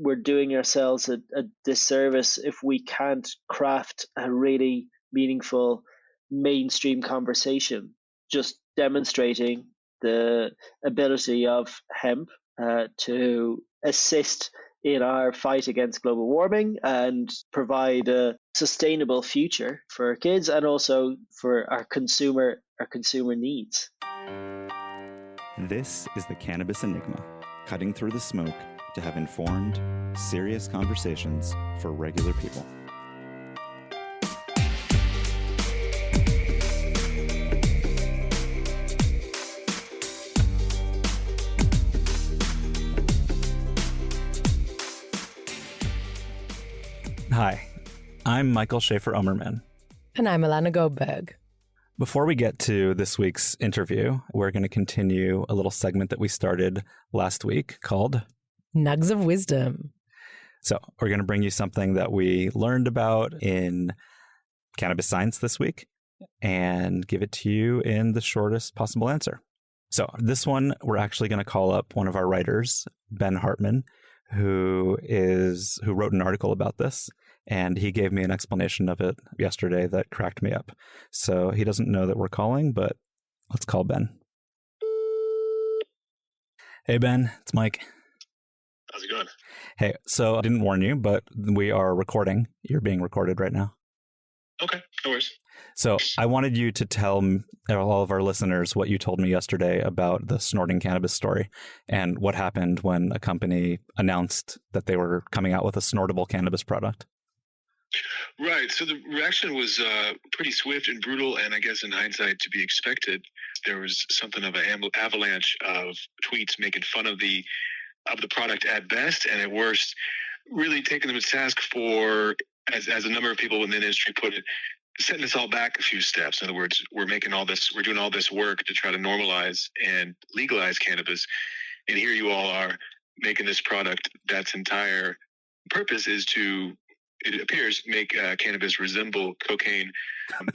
we're doing ourselves a disservice if we can't craft a really meaningful mainstream conversation, just demonstrating the ability of hemp to assist in our fight against global warming and provide a sustainable future for our kids and also for our consumer needs. This is the Cannabis Enigma, cutting through the smoke to have informed, serious conversations for regular people. Hi, I'm Michael Schaefer-Omerman. And I'm Alana Goldberg. Before we get to this week's interview, we're going to continue a little segment that we started last week called Nugs of Wisdom. So we're going to bring you something that we learned about in cannabis science this week and give it to you in the shortest possible answer. So this one, we're actually going to call up one of our writers, Ben Hartman, who wrote an article about this. And he gave me an explanation of it yesterday that cracked me up. So he doesn't know that we're calling, but let's call Ben. Hey, Ben, it's Mike. How's it going? Hey, so I didn't warn you, but we are recording. You're being recorded right now. Okay, no worries. So I wanted you to tell all of our listeners what you told me yesterday about the snorting cannabis story and what happened when a company announced that they were coming out with a snortable cannabis product. Right. So the reaction was pretty swift and brutal, and I guess in hindsight to be expected. There was something of an avalanche of tweets making fun of the product at best, and at worst, really taking them to task for, as a number of people in the industry put it, setting us all back a few steps. In other words, we're doing all this work to try to normalize and legalize cannabis, and here you all are making this product that's entire purpose is to, it appears, make cannabis resemble cocaine,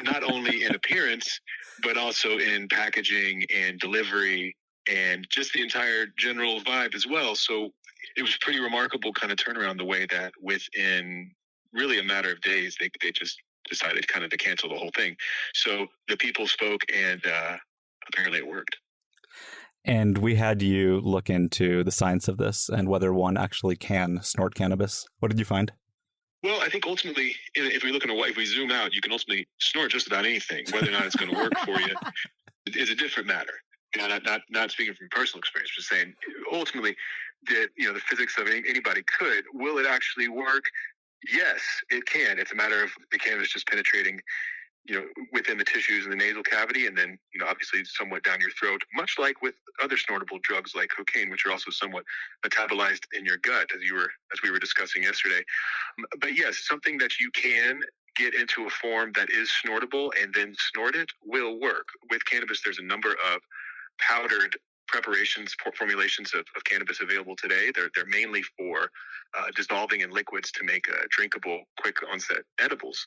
not only in appearance, but also in packaging and delivery and just the entire general vibe as well. So it was pretty remarkable kind of turnaround the way that within really a matter of days, they just decided kind of to cancel the whole thing. So the people spoke and apparently it worked. And we had you look into the science of this and whether one actually can snort cannabis. What did you find? Well, I think ultimately, if we zoom out, you can ultimately snort just about anything. Whether or not it's going to work for you is a different matter. You know, not speaking from personal experience, just saying ultimately that, you know, the physics of anybody could. Will it actually work? Yes, it can. It's a matter of the cannabis just penetrating, you know, within the tissues in the nasal cavity, and then, you know, obviously somewhat down your throat, much like with other snortable drugs like cocaine, which are also somewhat metabolized in your gut, as we were discussing yesterday. But yes, something that you can get into a form that is snortable and then snort it will work. With cannabis, there's a number of powdered preparations, formulations of cannabis available today. They're mainly for dissolving in liquids to make drinkable, quick onset edibles.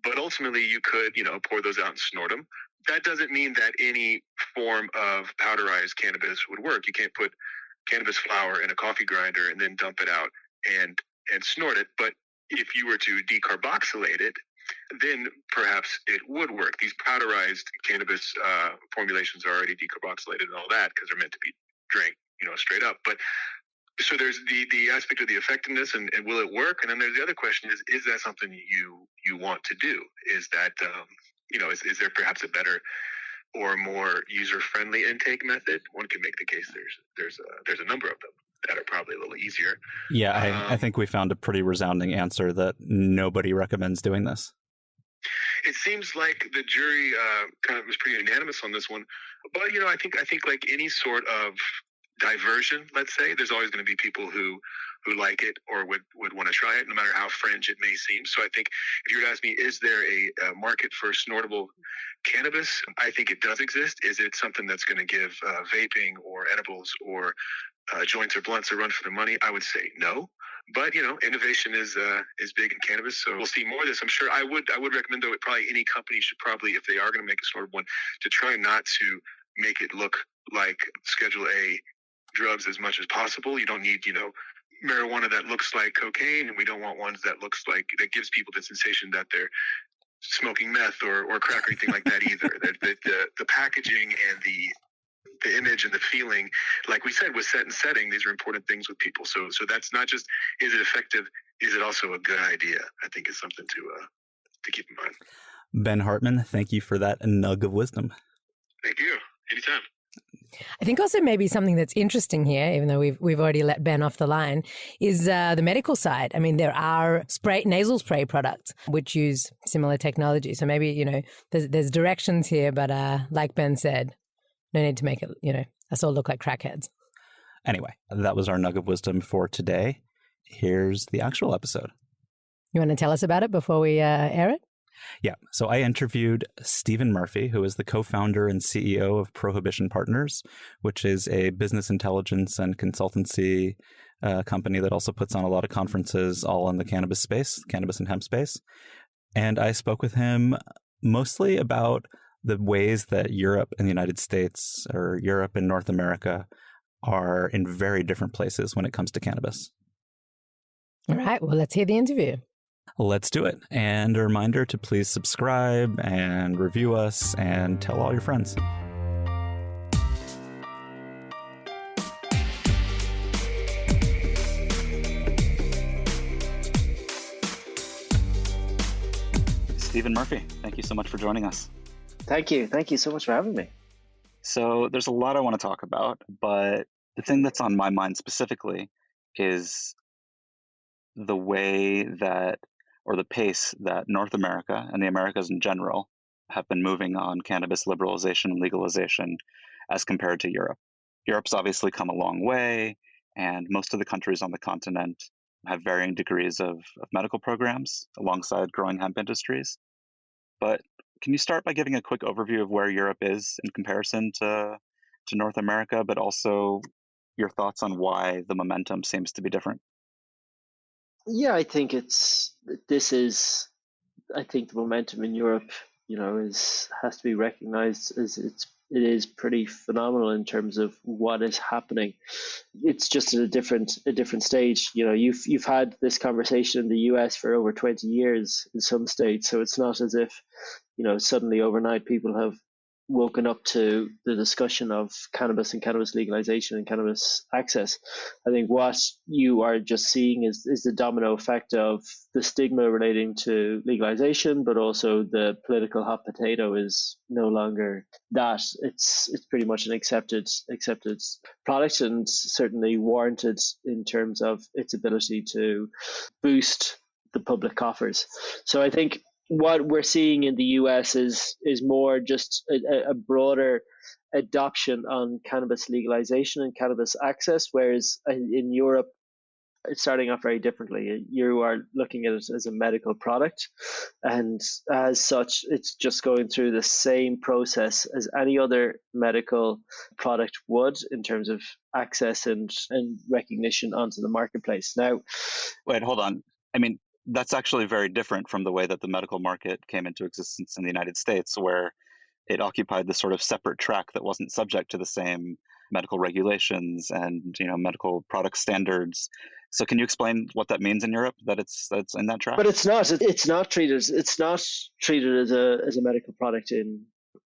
But ultimately, you could, you know, pour those out and snort them. That doesn't mean that any form of powderized cannabis would work. You can't put cannabis flower in a coffee grinder and then dump it out and snort it. But if you were to decarboxylate it, then perhaps it would work. These powderized cannabis formulations are already decarboxylated and all that because they're meant to be drank, you know, straight up. But so there's the aspect of the effectiveness and will it work? And then there's the other question is that something you want to do? Is that, you know, is there perhaps a better or more user-friendly intake method? One could make the case there's a number of them that are probably a little easier. Yeah, I think we found a pretty resounding answer that nobody recommends doing this. It seems like the jury kind of was pretty unanimous on this one. But, you know, I think like any sort of diversion, let's say, there's always going to be people who like it or would want to try it, no matter how fringe it may seem. So I think if you were to ask me, is there a market for snortable cannabis? I think it does exist. Is it something that's going to give vaping or edibles or joints or blunts a run for their money? I would say no. But, you know, innovation is big in cannabis, so we'll see more of this. I'm sure I would recommend, though, probably any company should probably, if they are going to make a snortable one, to try not to make it look like Schedule A drugs as much as possible. You don't need, you know, marijuana that looks like cocaine, and we don't want ones that that gives people the sensation that they're smoking meth or crack or anything like that either. The packaging and the image and the feeling, like we said, with set and setting, these are important things with people. So that's not just, is it effective, is it also a good idea? I think is something to keep in mind. Ben Hartman, thank you for that nug of wisdom. Thank you. Anytime. I think also maybe something that's interesting here, even though we've already let Ben off the line, is the medical side. I mean, there are nasal spray products which use similar technology. So maybe, there's directions here, but like Ben said, no need to make it, us all look like crackheads. Anyway, that was our nug of wisdom for today. Here's the actual episode. You want to tell us about it before we air it? Yeah. So I interviewed Stephen Murphy, who is the co-founder and CEO of Prohibition Partners, which is a business intelligence and consultancy company that also puts on a lot of conferences all in the cannabis space, cannabis and hemp space. And I spoke with him mostly about the ways that Europe and the United States, or Europe and North America, are in very different places when it comes to cannabis. All right. Well, let's hear the interview. Let's do it. And a reminder to please subscribe and review us and tell all your friends. Stephen Murphy, thank you so much for joining us. Thank you. Thank you so much for having me. So there's a lot I want to talk about, but the thing that's on my mind specifically is the way that, or the pace that North America and the Americas in general have been moving on cannabis liberalization and legalization as compared to Europe. Europe's obviously come a long way, and most of the countries on the continent have varying degrees of medical programs alongside growing hemp industries. But can you start by giving a quick overview of where Europe is in comparison to North America, but also your thoughts on why the momentum seems to be different? Yeah, I think the momentum in Europe, has to be recognized as it is pretty phenomenal in terms of what is happening. It's just at a different stage. You've had this conversation in the US for over 20 years in some states, so it's not as if, suddenly overnight people have woken up to the discussion of cannabis and cannabis legalization and cannabis access. I think what you are just seeing is the domino effect of the stigma relating to legalization, but also the political hot potato is no longer that. It's pretty much an accepted product, and certainly warranted in terms of its ability to boost the public coffers. So I think what we're seeing in the US is more just a broader adoption on cannabis legalization and cannabis access, whereas in Europe, it's starting off very differently. You are looking at it as a medical product, and as such, it's just going through the same process as any other medical product would in terms of access and recognition onto the marketplace. Now, wait, hold on. I mean, that's actually very different from the way that the medical market came into existence in the United States, where it occupied this sort of separate track that wasn't subject to the same medical regulations and medical product standards. So can you explain what that means in Europe, that's in that track? But it's not treated as a medical product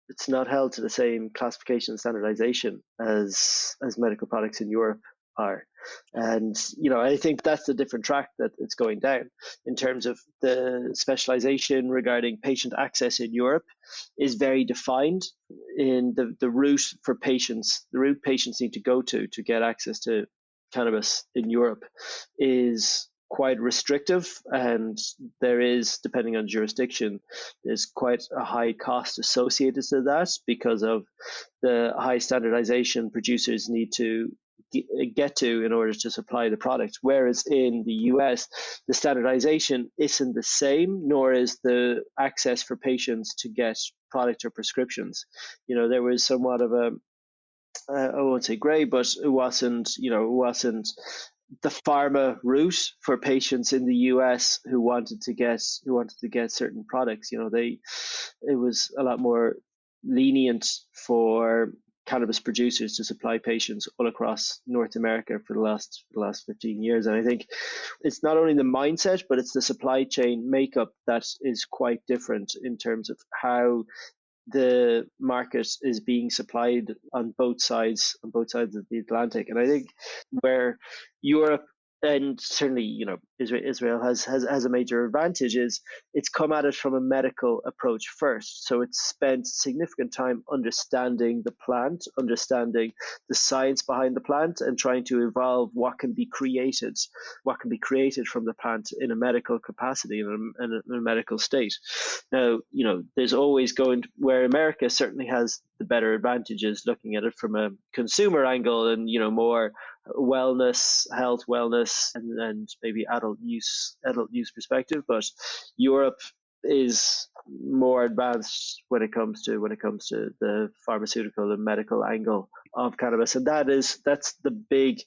it's not held to the same classification and standardization as medical products in Europe are. And, I think that's the different track that it's going down in terms of the specialization regarding patient access in Europe is very defined in the route for patients. The route patients need to go to get access to cannabis in Europe is quite restrictive, and there is, depending on jurisdiction, there's quite a high cost associated to that because of the high standardization producers need to get to in order to supply the product. Whereas in the US, the standardization isn't the same, nor is the access for patients to get product or prescriptions. There was somewhat of a, I won't say grey, but it wasn't the pharma route for patients in the US who wanted to get certain products. It was a lot more lenient for cannabis producers to supply patients all across North America for the last 15 years. And I think it's not only the mindset, but it's the supply chain makeup that is quite different in terms of how the market is being supplied on both sides of the Atlantic. And I think where Europe and certainly, Israel has a major advantage is it's come at it from a medical approach first. So it's spent significant time understanding the plant, understanding the science behind the plant, and trying to evolve what can be created from the plant in a medical capacity, in a medical state. Now, there's always where America certainly has the better advantages looking at it from a consumer angle and, more health wellness, and maybe adult use perspective. But Europe is more advanced when it comes to the pharmaceutical and medical angle of cannabis, and that's the big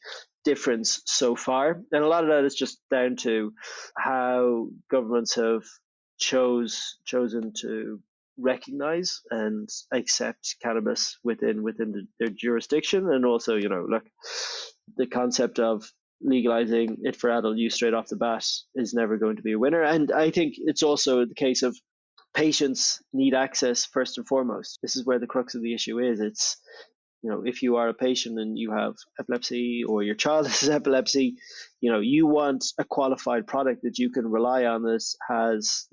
difference so far. And a lot of that is just down to how governments have chosen to recognize and accept cannabis within their jurisdiction. And also, look, the concept of legalizing it for adult use straight off the bat is never going to be a winner. And I think it's also the case of patients need access first and foremost. This is where the crux of the issue is. It's, if you are a patient and you have epilepsy, or your child has epilepsy, you want a qualified product that you can rely on that has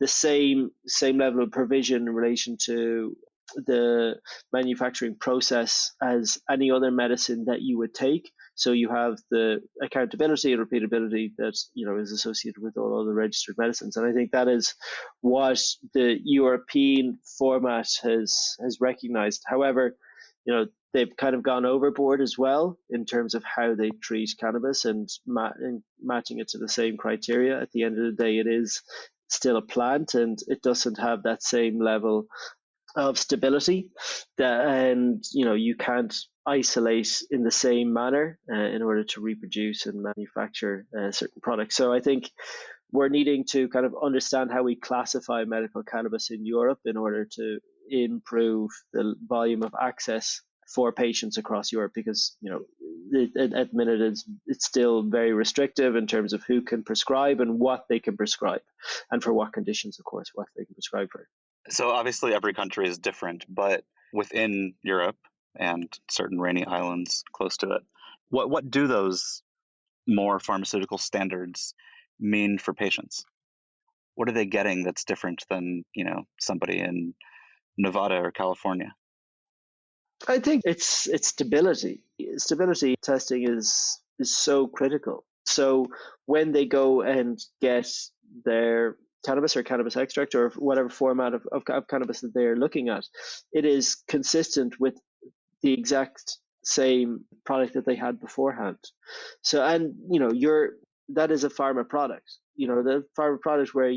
the same level of provision in relation to the manufacturing process as any other medicine that you would take. So you have the accountability and repeatability that is associated with all other registered medicines. And I think that is what the European format has recognized. However, they've kind of gone overboard as well in terms of how they treat cannabis and matching it to the same criteria. At the end of the day, it is still a plant, and it doesn't have that same level of stability and you can't isolate in the same manner in order to reproduce and manufacture certain products. So I think we're needing to kind of understand how we classify medical cannabis in Europe in order to improve the volume of access for patients across Europe, because at the minute it's still very restrictive in terms of who can prescribe and what they can prescribe, and for what conditions, of course, what they can prescribe for. So obviously every country is different, but within Europe and certain rainy islands close to it, what do those more pharmaceutical standards mean for patients? What are they getting that's different than, somebody in Nevada or California? I think it's stability. Stability testing is so critical. So when they go and get their cannabis or cannabis extract or whatever format of cannabis that they're looking at, it is consistent with the exact same product that they had beforehand. So, and that is a pharma product. The pharma product where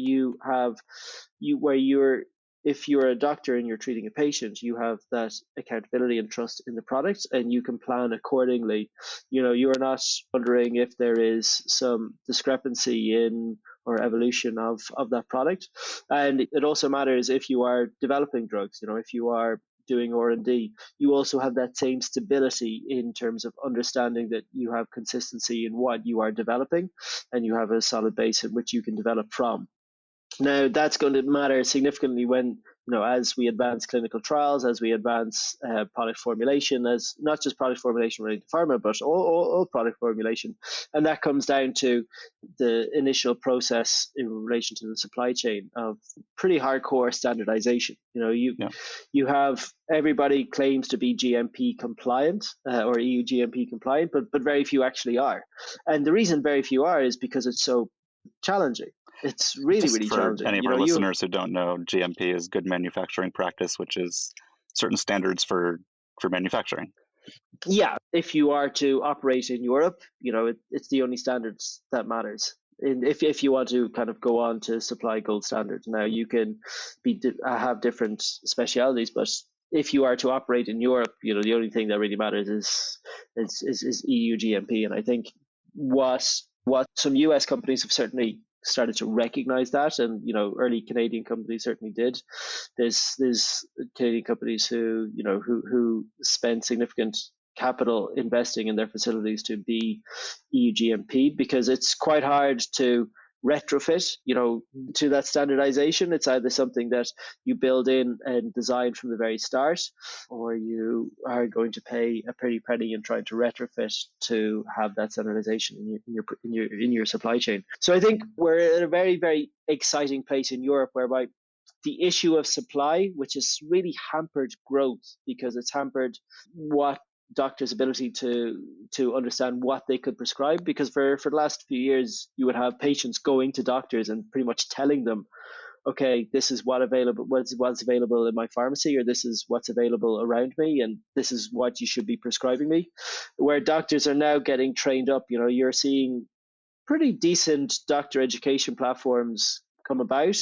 if you're a doctor and you're treating a patient, you have that accountability and trust in the product, and you can plan accordingly. You're not wondering if there is some discrepancy in or evolution of that product. And it also matters if you are developing drugs, if you are doing R&D, you also have that same stability in terms of understanding that you have consistency in what you are developing, and you have a solid base in which you can develop from. Now, that's going to matter significantly when, as we advance clinical trials, as we advance product formulation, as not just product formulation related to pharma, but all product formulation. And that comes down to the initial process in relation to the supply chain of pretty hardcore standardization. You have everybody claims to be GMP compliant or EU GMP compliant, but very few actually are. And the reason very few are is because it's so challenging. It's really challenging. For any of our listeners who don't know, GMP is good manufacturing practice, which is certain standards for manufacturing. Yeah, if you are to operate in Europe, it's the only standards that matters. And if you want to kind of go on to supply gold standards, now you can have different specialities, but if you are to operate in Europe, the only thing that really matters is EU GMP. And I think what some US companies have certainly started to recognize that, and early Canadian companies certainly did. There's Canadian companies who spend significant capital investing in their facilities to be EU GMP, because it's quite hard to retrofit, to that standardization. It's either something that you build in and design from the very start, or you are going to pay a pretty penny and trying to retrofit to have that standardization in your supply chain. So I think we're at a very, very exciting place in Europe, whereby the issue of supply, which has really hampered growth, because it's hampered what doctors' ability to understand what they could prescribe, because for the last few years you would have patients going to doctors and pretty much telling them, okay, this is what's available in my pharmacy, or this is what's available around me, and this is what you should be prescribing me. Where doctors are now getting trained up, you're seeing pretty decent doctor education platforms come about,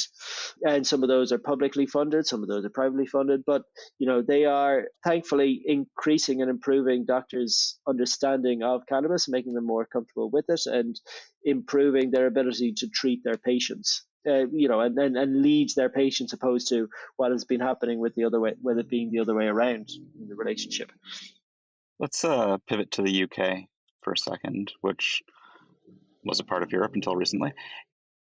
and some of those are publicly funded, some of those are privately funded, but they are thankfully increasing and improving doctors' understanding of cannabis, making them more comfortable with it, and improving their ability to treat their patients, and lead their patients, opposed to what has been happening with it being the other way around in the relationship. Let's pivot to the UK for a second, which was a part of Europe until recently.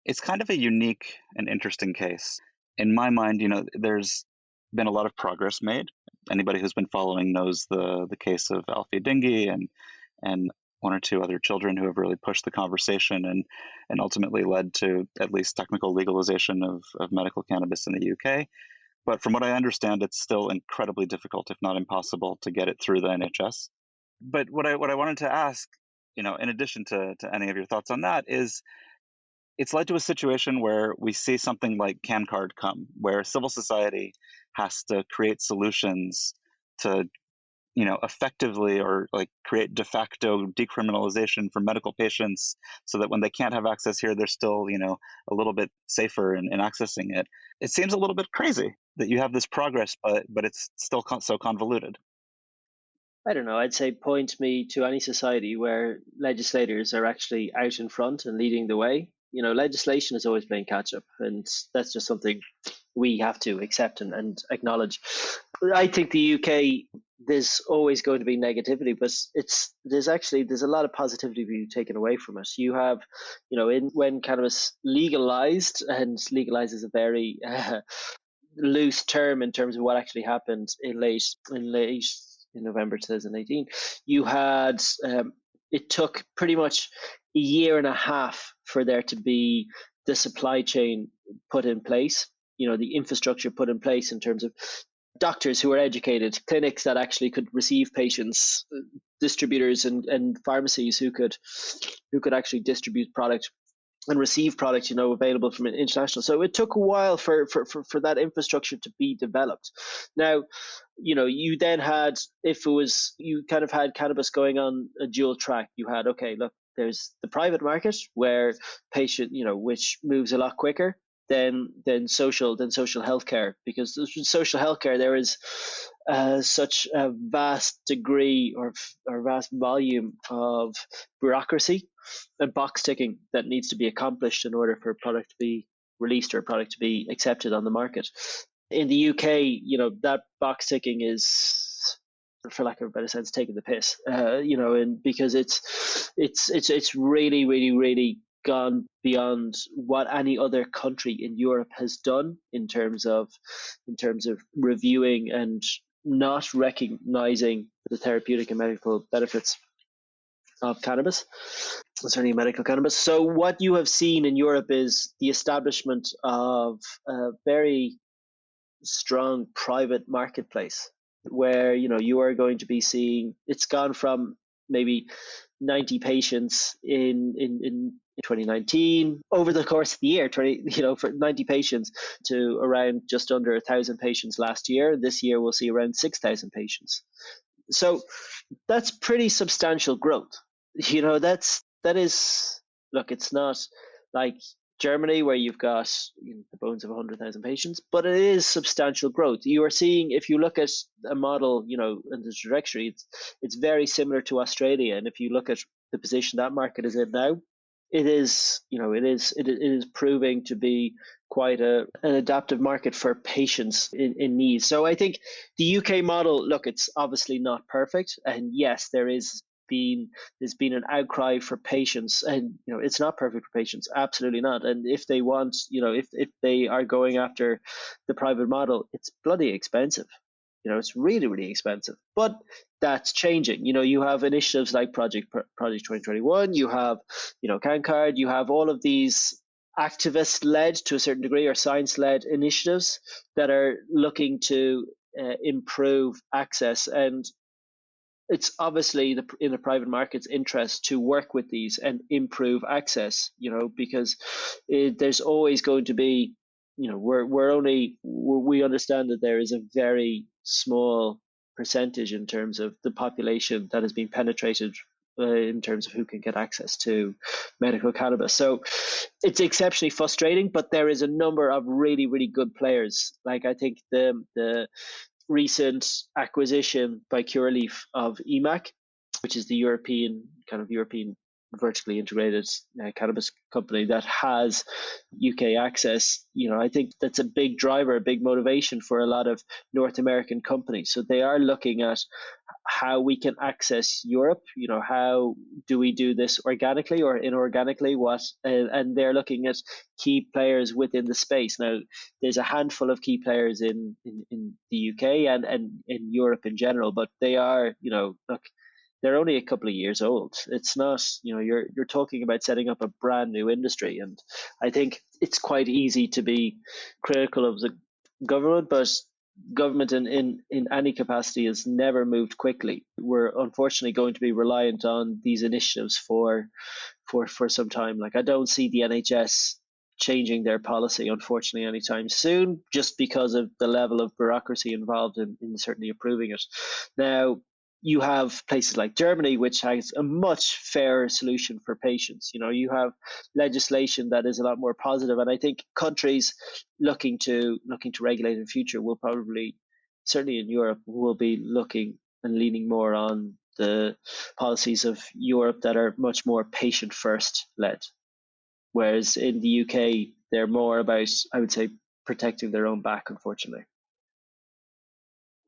It's kind of a unique and interesting case. In my mind, there's been a lot of progress made. Anybody who's been following knows the case of Alfie Dingy and one or two other children who have really pushed the conversation and ultimately led to at least technical legalization of medical cannabis in the UK. But from what I understand, it's still incredibly difficult, if not impossible, to get it through the NHS. But what I wanted to ask, in addition to any of your thoughts on that, is it's led to a situation where we see something like CanCard come, where civil society has to create solutions to, effectively or create de facto decriminalization for medical patients, so that when they can't have access here, they're still, a little bit safer in accessing it. It seems a little bit crazy that you have this progress, but it's still so convoluted. I don't know. I'd say point me to any society where legislators are actually out in front and leading the way. Legislation is always playing catch up, and that's just something we have to accept and acknowledge. I think the UK, there's always going to be negativity, but there's a lot of positivity being taken away from it. You have, when cannabis legalized, and legalized is a very loose term in terms of what actually happened in November 2018, you had it took pretty much a year and a half for there to be the supply chain put in place, the infrastructure put in place in terms of doctors who were educated, clinics that actually could receive patients, distributors and pharmacies who could actually distribute product and receive product, available from international. So it took a while for that infrastructure to be developed. Now, you then had, you kind of had cannabis going on a dual track. You had, okay, look, there's the private market where patient, which moves a lot quicker than social healthcare, because social healthcare, there is such a vast degree or vast volume of bureaucracy and box ticking that needs to be accomplished in order for a product to be released or a product to be accepted on the market. In the UK, that box ticking is, for lack of a better sense, taking the piss. And because it's really, really, really gone beyond what any other country in Europe has done in terms of reviewing and not recognizing the therapeutic and medical benefits of cannabis, certainly medical cannabis. So what you have seen in Europe is the establishment of a very strong private marketplace, where you are going to be seeing, it's gone from maybe 90 patients in 2019 over the course of the year, for 90 patients to around just under 1,000 patients last year. This year we'll see around 6,000 patients. So that's pretty substantial growth. That is, look, it's not like Germany where you've got the bones of 100,000 patients, but it is substantial growth. You are seeing, if you look at a model, in the trajectory, it's very similar to Australia. And if you look at the position that market is in now, it is, it is proving to be quite an adaptive market for patients in need. So I think the UK model, look, it's obviously not perfect, and yes, there's been an outcry for patients, and it's not perfect for patients, absolutely not. And if they want, if they are going after the private model, it's bloody expensive. It's really, really expensive. But that's changing. You have initiatives like Project 2021. You have, CanCard. You have all of these activist-led, to a certain degree, or science-led initiatives that are looking to improve access. And it's obviously in the private market's interest to work with these and improve access, because there's always going to be, we understand that there is a very small percentage in terms of the population that has been penetrated in terms of who can get access to medical cannabis. So it's exceptionally frustrating, but there is a number of really, really good players. Like, I think the recent acquisition by Curaleaf of EMAC, which is the European vertically integrated cannabis company that has UK access. I think that's a big driver, a big motivation for a lot of North American companies. So they are looking at how we can access Europe. How do we do this organically or inorganically? And they're looking at key players within the space. Now, there's a handful of key players in the UK and in Europe in general, but they are, look, they're only a couple of years old. It's not, you're talking about setting up a brand new industry. And I think it's quite easy to be critical of the government, but government in any capacity has never moved quickly. We're unfortunately going to be reliant on these initiatives for some time. Like, I don't see the NHS changing their policy, unfortunately, anytime soon, just because of the level of bureaucracy involved in certainly approving it. Now, you have places like Germany, which has a much fairer solution for patients. You have legislation that is a lot more positive, and I think countries looking to regulate in the future will probably, certainly in Europe, will be looking and leaning more on the policies of Europe that are much more patient first led. Whereas in the UK, they're more about, I would say, protecting their own back, unfortunately.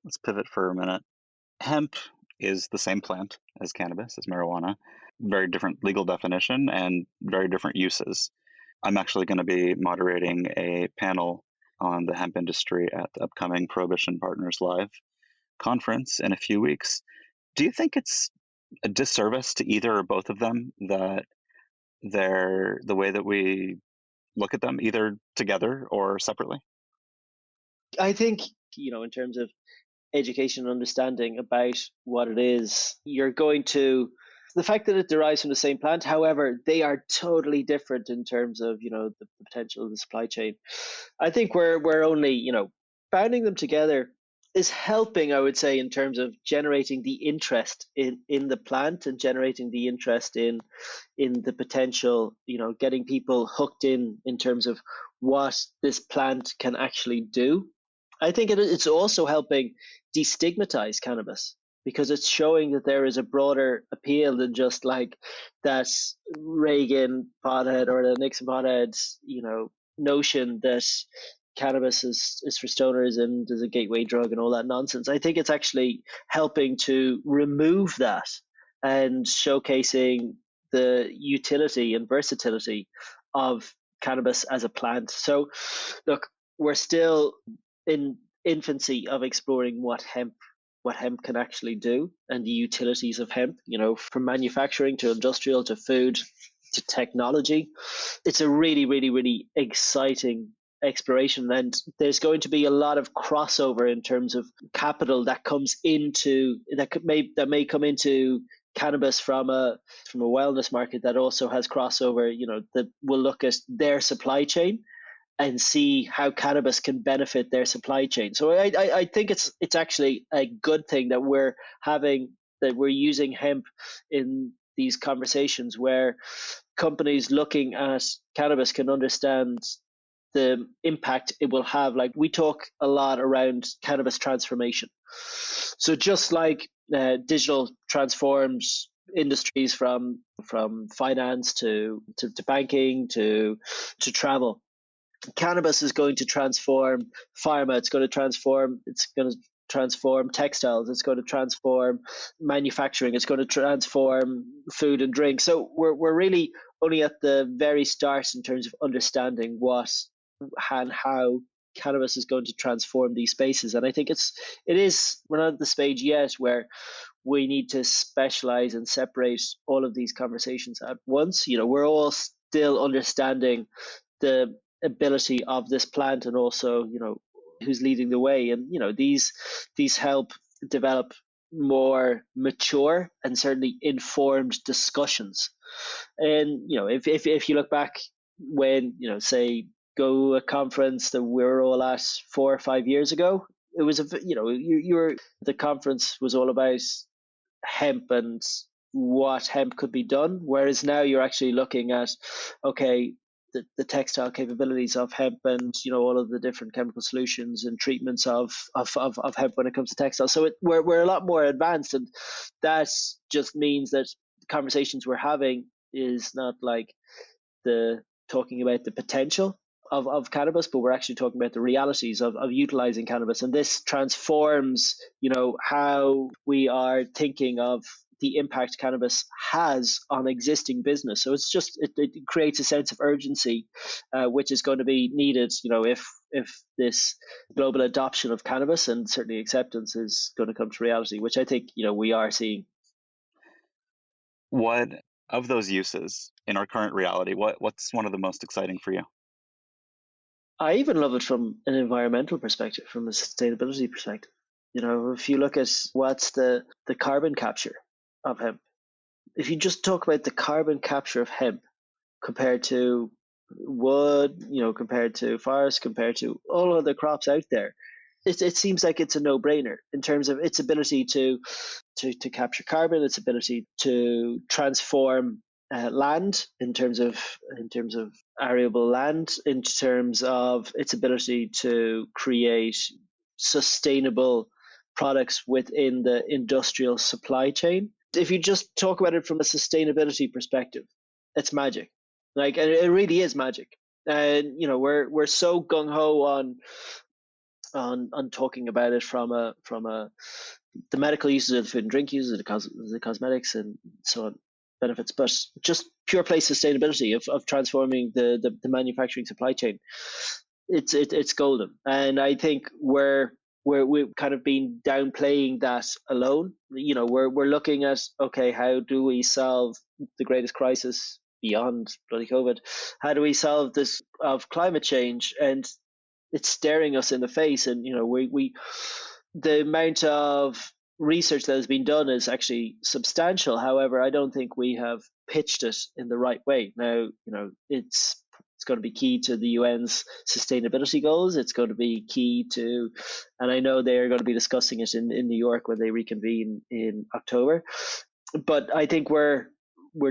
Let's pivot for a minute. Hemp is the same plant as cannabis, as marijuana, very different legal definition and very different uses. I'm actually going to be moderating a panel on the hemp industry at the upcoming Prohibition Partners Live conference in a few weeks. Do you think it's a disservice to either or both of them that they're the way that we look at them, either together or separately? I think, in terms of education and understanding about what it is, you're going to, the fact that it derives from the same plant, however, they are totally different in terms of, the potential of the supply chain. I think we're only, bounding them together is helping, I would say, in terms of generating the interest in the plant and generating the interest in the potential, getting people hooked in terms of what this plant can actually do. I think it's also helping destigmatize cannabis, because it's showing that there is a broader appeal than just like that Reagan pothead or the Nixon pothead, notion that cannabis is for stoners and is a gateway drug and all that nonsense. I think it's actually helping to remove that and showcasing the utility and versatility of cannabis as a plant. So, look, we're still in infancy of exploring what hemp can actually do and the utilities of hemp, from manufacturing to industrial to food to technology. It's a really, really, really exciting exploration, and there's going to be a lot of crossover in terms of capital that comes into that may come into cannabis from a wellness market that also has crossover, that will look at their supply chain and see how cannabis can benefit their supply chain. So I think it's actually a good thing that we're using hemp in these conversations, where companies looking at cannabis can understand the impact it will have. Like, we talk a lot around cannabis transformation. So just like digital transforms industries from finance to banking to travel. Cannabis is going to transform pharma. It's going to transform textiles. It's going to transform manufacturing. It's going to transform food and drink. So we're really only at the very start in terms of understanding what and how cannabis is going to transform these spaces. And I think we're not at the stage yet where we need to specialize and separate all of these conversations at once. We're all still understanding the ability of this plant and also, who's leading the way. And, these help develop more mature and certainly informed discussions. And, if you look back when, say, go a conference that we were all at 4 or 5 years ago, it was, the conference was all about hemp and what hemp could be done. Whereas now you're actually looking at, okay, the textile capabilities of hemp and, all of the different chemical solutions and treatments of hemp when it comes to textiles. So we're a lot more advanced, and that just means that the conversations we're having is not like talking about the potential of cannabis, but we're actually talking about the realities of utilizing cannabis. And this transforms, how we are thinking of the impact cannabis has on existing business. So it's just, it creates a sense of urgency, which is going to be needed, if this global adoption of cannabis and certainly acceptance is going to come to reality, which I think, we are seeing. What of those uses in our current reality, what's one of the most exciting for you? I even love it from an environmental perspective, from a sustainability perspective. If you look at what's the carbon capture of hemp, if you just talk about the carbon capture of hemp compared to wood, compared to forest, compared to all other crops out there, it seems like it's a no-brainer in terms of its ability to capture carbon, its ability to transform land in terms of arable land, in terms of its ability to create sustainable products within the industrial supply chain. If you just talk about it from a sustainability perspective, it's magic. Like, it really is magic. And we're so gung ho on talking about it from the medical uses of the food and drink uses, the cosmetics and so on benefits, but just pure play sustainability of transforming the manufacturing supply chain. It's golden, and I think we've kind of been downplaying that alone. We're looking at, okay, how do we solve the greatest crisis beyond bloody COVID? How do we solve this of climate change? And it's staring us in the face. And the amount of research that has been done is actually substantial. However, I don't think we have pitched it in the right way. Now, it's going to be key to the UN's sustainability goals. It's going to be key to, and I know they're going to be discussing it in New York when they reconvene in October. But I think we're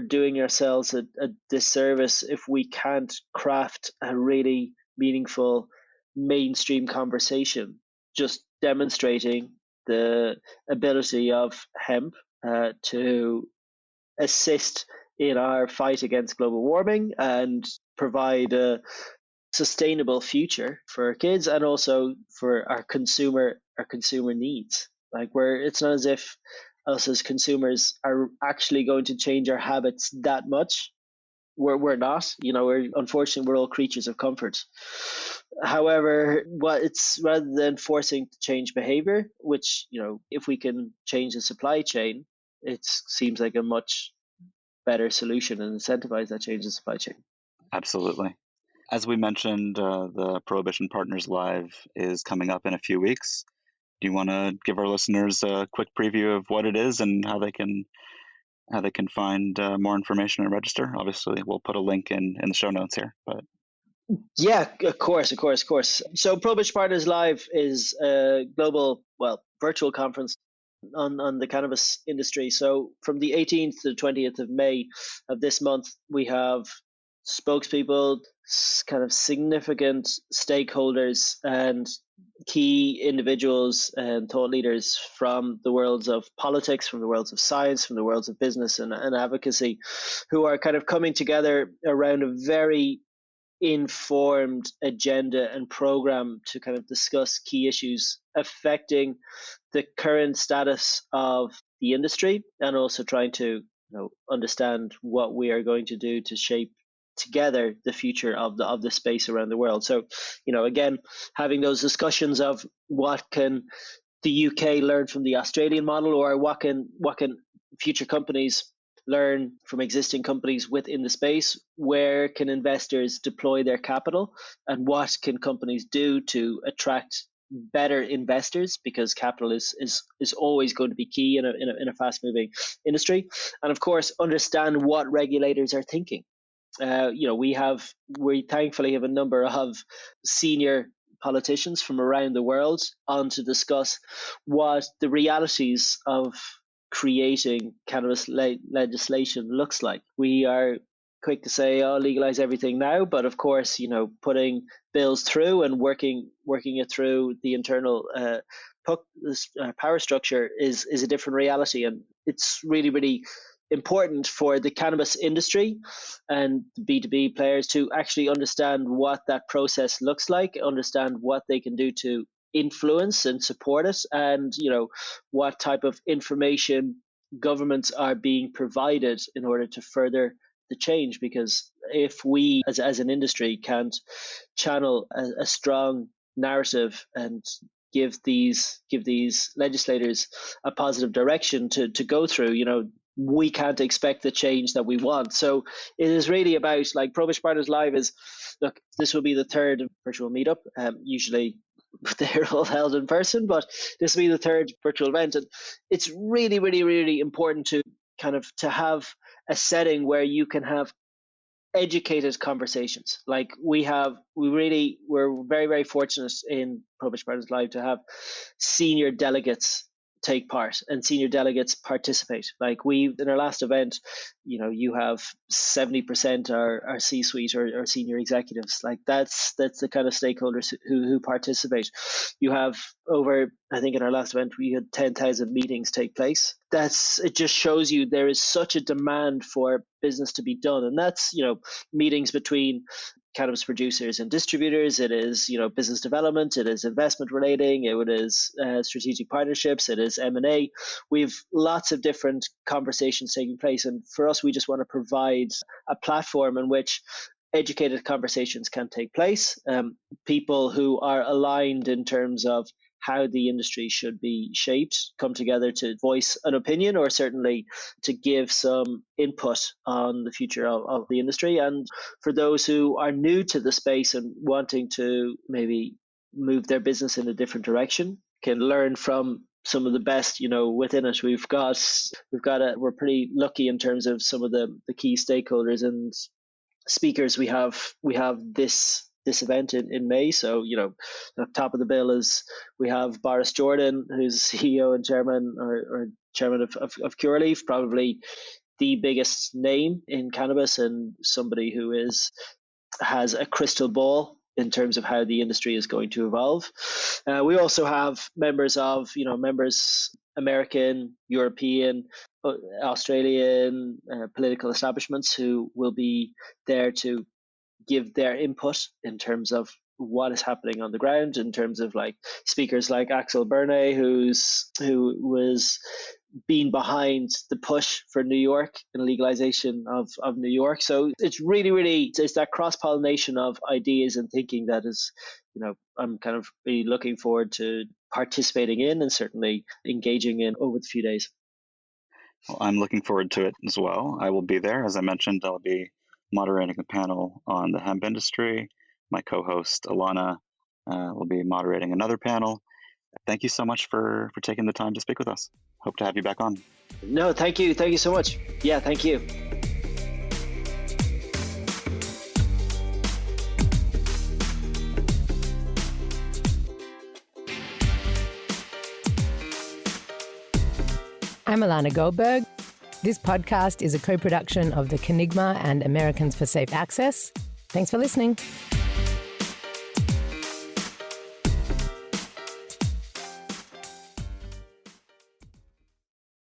doing ourselves a disservice if we can't craft a really meaningful mainstream conversation, just demonstrating the ability of hemp to assist in our fight against global warming and provide a sustainable future for our kids and also for our consumer needs. Like, it's not as if us as consumers are actually going to change our habits that much. We're not, unfortunately, we're all creatures of comfort. However, it's rather than forcing to change behavior, which, if we can change the supply chain, it seems like a much better solution and incentivize that change in supply chain. Absolutely. As we mentioned, the Prohibition Partners Live is coming up in a few weeks. Do you want to give our listeners a quick preview of what it is and how they can find more information and register? Obviously, we'll put a link in the show notes here. But yeah, of course. So Prohibition Partners Live is a global, virtual conference on the cannabis industry. So from the 18th to the 20th of May of this month, we have spokespeople, kind of significant stakeholders, and key individuals and thought leaders from the worlds of politics, from the worlds of science, from the worlds of business and advocacy, who are kind of coming together around a very informed agenda and program to kind of discuss key issues affecting the current status of the industry, and also trying to understand what we are going to do to shape together the future of the space around the world. So, again, having those discussions of what can the UK learn from the Australian model, or what can future companies learn from existing companies within the space, where can investors deploy their capital, and what can companies do to attract better investors, because capital is always going to be key in a fast moving industry. And of course, understand what regulators are thinking. We thankfully have a number of senior politicians from around the world on to discuss what the realities of creating cannabis legislation looks like. We are quick to say, legalize everything now, but of course, putting bills through and working it through the internal power structure is a different reality. And it's really, really important for the cannabis industry and B2B players to actually understand what that process looks like, understand what they can do to influence and support it, and what type of information governments are being provided in order to further the change. Because if we as an industry can't channel a strong narrative and give these legislators a positive direction to go through, we can't expect the change that we want. So it is really about, like, Prohibition Partners Live is, look, this will be the third virtual meetup. Usually they're all held in person, but this will be the third virtual event. And it's really, really, really important to to have a setting where you can have educated conversations. Like we're very, very fortunate in Prohibition Partners Live to have senior delegates take part and senior delegates participate. Like in our last event, you have 70% are C-suite or senior executives. Like that's the kind of stakeholders who participate. You have over, I think in our last event, we had 10,000 meetings take place. It just shows you there is such a demand for business to be done. And that's, meetings between cannabis producers and distributors. It is, business development. It is investment relating. It is strategic partnerships. It is M&A. We've lots of different conversations taking place. And for us, we just want to provide a platform in which educated conversations can take place. People who are aligned in terms of how the industry should be shaped come together to voice an opinion, or certainly to give some input on the future of the industry. And for those who are new to the space and wanting to maybe move their business in a different direction, can learn from some of the best, within it. We're pretty lucky in terms of some of the key stakeholders and speakers we have this event in May. So, top of the bill is we have Boris Jordan, who's CEO and chairman or chairman of Cureleaf, probably the biggest name in cannabis and somebody who has a crystal ball in terms of how the industry is going to evolve. We also have members American, European, Australian political establishments who will be there to give their input in terms of what is happening on the ground, in terms of like speakers like Axel Bernay, who was being behind the push for New York and legalization of New York. So it's really, it's that cross-pollination of ideas and thinking that is, I'm kind of really looking forward to participating in and certainly engaging in over the few days. Well, I'm looking forward to it as well. I will be there. As I mentioned, I'll be moderating a panel on the hemp industry. My co-host, Alana, will be moderating another panel. Thank you so much for taking the time to speak with us. Hope to have you back on. No, thank you. Thank you so much. Yeah, thank you. I'm Alana Goldberg. This podcast is a co-production of the Enigma and Americans for Safe Access. Thanks for listening.